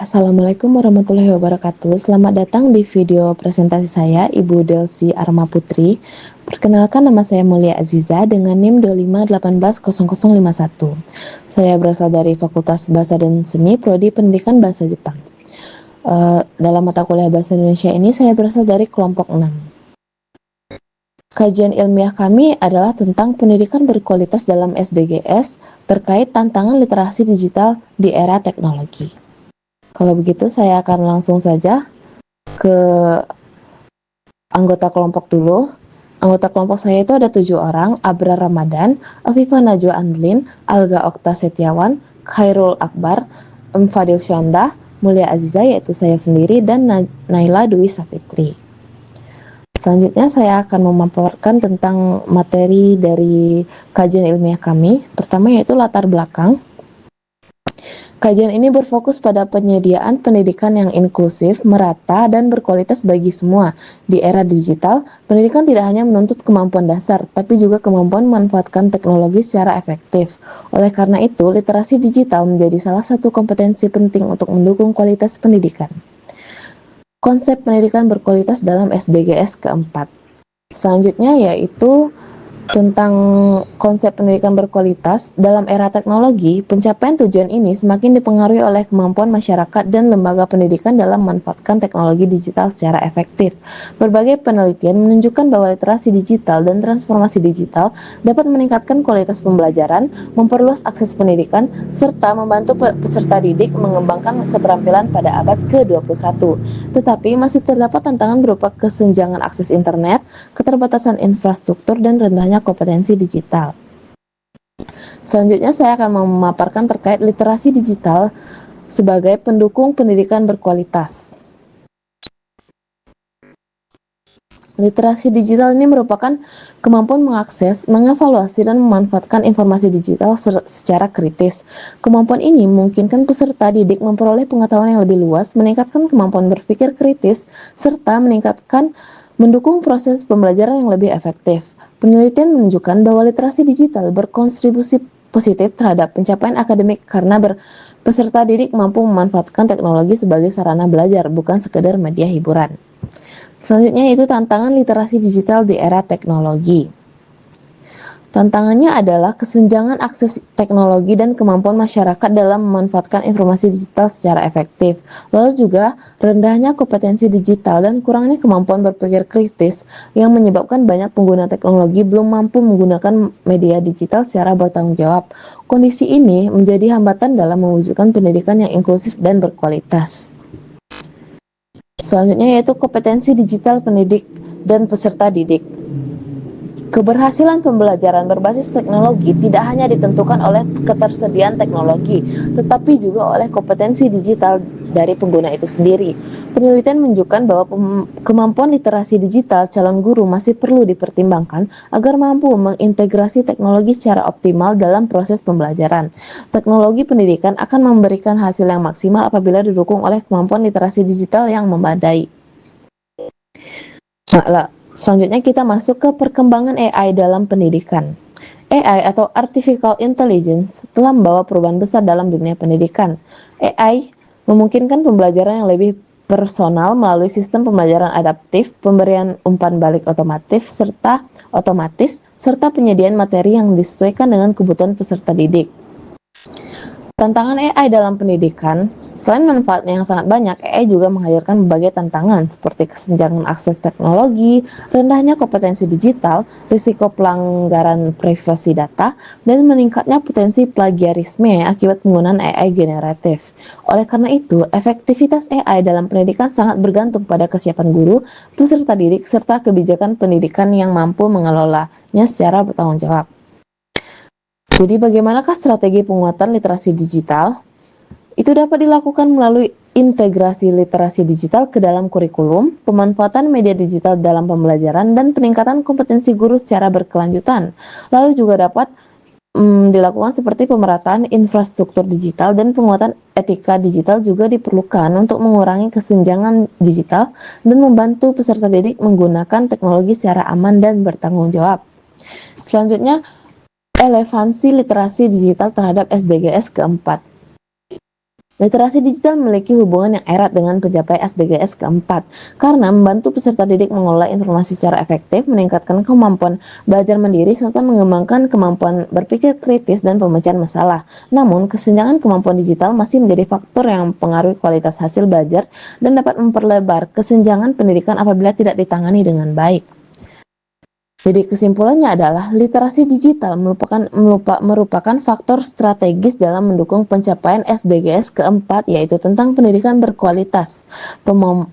Assalamualaikum warahmatullahi wabarakatuh. Selamat datang di video presentasi saya, Ibu Delsi Arma Putri. Perkenalkan, nama saya Mulia Aziza dengan NIM 25180051. Saya berasal dari Fakultas Bahasa dan Seni, Prodi Pendidikan Bahasa Jepang. Dalam mata kuliah Bahasa Indonesia ini, saya berasal dari kelompok 6. Kajian ilmiah kami adalah tentang pendidikan berkualitas dalam SDGs terkait tantangan literasi digital di era teknologi. Kalau begitu, saya akan langsung saja ke anggota kelompok dulu. Anggota kelompok saya itu ada 7 orang: Abrar Ramadan, Afifah Najwa Andlin, Alga Okta Setiawan, Khairul Akbar, Fadil Syanda, Mulia Aziza yaitu saya sendiri, dan Naila Dwi Safitri. Selanjutnya saya akan memaparkan tentang materi dari kajian ilmiah kami. Pertama yaitu latar belakang. Kajian ini berfokus pada penyediaan pendidikan yang inklusif, merata, dan berkualitas bagi semua. Di era digital, pendidikan tidak hanya menuntut kemampuan dasar, tapi juga kemampuan memanfaatkan teknologi secara efektif. Oleh karena itu, literasi digital menjadi salah satu kompetensi penting untuk mendukung kualitas pendidikan. Konsep pendidikan berkualitas dalam SDGs keempat. Selanjutnya yaitu tentang konsep pendidikan berkualitas. Dalam era teknologi, pencapaian tujuan ini semakin dipengaruhi oleh kemampuan masyarakat dan lembaga pendidikan dalam memanfaatkan teknologi digital secara efektif. Berbagai penelitian menunjukkan bahwa literasi digital dan transformasi digital dapat meningkatkan kualitas pembelajaran, memperluas akses pendidikan, serta membantu peserta didik mengembangkan keterampilan pada abad ke-21. Tetapi masih terdapat tantangan berupa kesenjangan akses internet, keterbatasan infrastruktur, dan rendahnya kompetensi digital. Selanjutnya saya akan memaparkan terkait literasi digital sebagai pendukung pendidikan berkualitas. Literasi digital ini merupakan kemampuan mengakses, mengevaluasi, dan memanfaatkan informasi digital secara kritis. Kemampuan ini memungkinkan peserta didik memperoleh pengetahuan yang lebih luas, meningkatkan kemampuan berpikir kritis, serta mendukung proses pembelajaran yang lebih efektif. Penelitian menunjukkan bahwa literasi digital berkontribusi positif terhadap pencapaian akademik karena peserta didik mampu memanfaatkan teknologi sebagai sarana belajar, bukan sekedar media hiburan. Selanjutnya yaitu tantangan literasi digital di era teknologi. Tantangannya adalah kesenjangan akses teknologi dan kemampuan masyarakat dalam memanfaatkan informasi digital secara efektif. Lalu juga rendahnya kompetensi digital dan kurangnya kemampuan berpikir kritis yang menyebabkan banyak pengguna teknologi belum mampu menggunakan media digital secara bertanggung jawab. Kondisi ini menjadi hambatan dalam mewujudkan pendidikan yang inklusif dan berkualitas. Selanjutnya yaitu kompetensi digital pendidik dan peserta didik. Keberhasilan pembelajaran berbasis teknologi tidak hanya ditentukan oleh ketersediaan teknologi, tetapi juga oleh kompetensi digital dari pengguna itu sendiri. Penelitian menunjukkan bahwa kemampuan literasi digital calon guru masih perlu dipertimbangkan agar mampu mengintegrasi teknologi secara optimal dalam proses pembelajaran. Teknologi pendidikan akan memberikan hasil yang maksimal apabila didukung oleh kemampuan literasi digital yang memadai. Selanjutnya kita masuk ke perkembangan AI dalam pendidikan. AI atau Artificial Intelligence telah membawa perubahan besar dalam dunia pendidikan. AI memungkinkan pembelajaran yang lebih personal melalui sistem pembelajaran adaptif, pemberian umpan balik otomatis, serta penyediaan materi yang disesuaikan dengan kebutuhan peserta didik. Tantangan AI dalam pendidikan, selain manfaatnya yang sangat banyak, AI juga menghadirkan berbagai tantangan seperti kesenjangan akses teknologi, rendahnya kompetensi digital, risiko pelanggaran privasi data, dan meningkatnya potensi plagiarisme akibat penggunaan AI generatif. Oleh karena itu, efektivitas AI dalam pendidikan sangat bergantung pada kesiapan guru, peserta didik, serta kebijakan pendidikan yang mampu mengelolanya secara bertanggung jawab. Jadi bagaimanakah strategi penguatan literasi digital? Itu dapat dilakukan melalui integrasi literasi digital ke dalam kurikulum, pemanfaatan media digital dalam pembelajaran, dan peningkatan kompetensi guru secara berkelanjutan. Lalu juga dapat dilakukan seperti pemerataan infrastruktur digital dan penguatan etika digital juga diperlukan untuk mengurangi kesenjangan digital dan membantu peserta didik menggunakan teknologi secara aman dan bertanggung jawab. Selanjutnya, relevansi literasi digital terhadap SDGs keempat. Literasi digital memiliki hubungan yang erat dengan pencapaian SDGs keempat, karena membantu peserta didik mengelola informasi secara efektif, meningkatkan kemampuan belajar mandiri, serta mengembangkan kemampuan berpikir kritis dan pemecahan masalah. Namun, kesenjangan kemampuan digital masih menjadi faktor yang mempengaruhi kualitas hasil belajar dan dapat memperlebar kesenjangan pendidikan apabila tidak ditangani dengan baik. Jadi kesimpulannya adalah literasi digital merupakan faktor strategis dalam mendukung pencapaian SDGs keempat, yaitu tentang pendidikan berkualitas.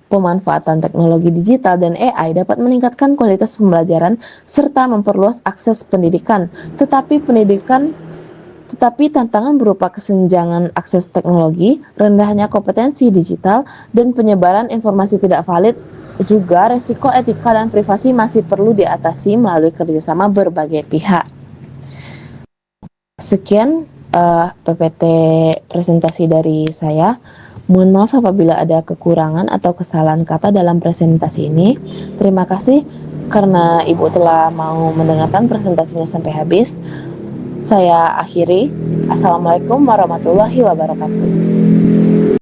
Pemanfaatan teknologi digital dan AI dapat meningkatkan kualitas pembelajaran serta memperluas akses pendidikan. Tetapi tantangan berupa kesenjangan akses teknologi, rendahnya kompetensi digital, dan penyebaran informasi tidak valid, juga resiko etika dan privasi masih perlu diatasi melalui kerjasama berbagai pihak. Sekian PPT presentasi dari saya. Mohon maaf apabila ada kekurangan atau kesalahan kata dalam presentasi ini. Terima kasih karena Ibu telah mau mendengarkan presentasinya sampai habis. Saya akhiri. Assalamualaikum warahmatullahi wabarakatuh.